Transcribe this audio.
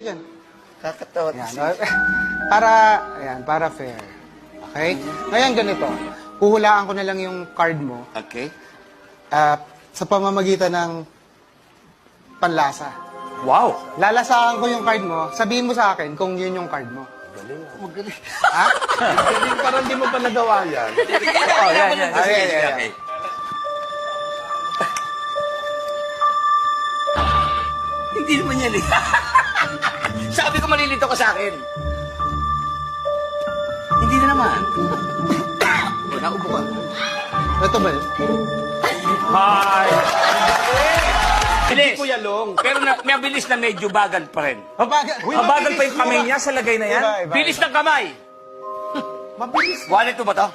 Yan. Kakatawa. Yan. Ayan, para fair. Okay? Ngayon ganito. Huhulaan ko na lang yung card mo Okay. sa pamamagitan ng panlasa. Wow. Lalasahan ko yung card mo, sabihin mo sa akin kung yun yung card mo. Magaling. Ha? Magaling, parang di mo pa nagawa yan. Oh, yan. Okay. Hindi naman yan eh. Sabi ko malilito ka sa akin. Hindi na naman. O, naubo ka. Ito ba yun? Hi! Bilis. Kuya Long. Pero may bilis na medyo bagal pa rin. Mabagal. Mabagal pa yung kamay niya sa lagay na yan? Iba. Bilis ng kamay. Mabilis. Wallet mo ba to?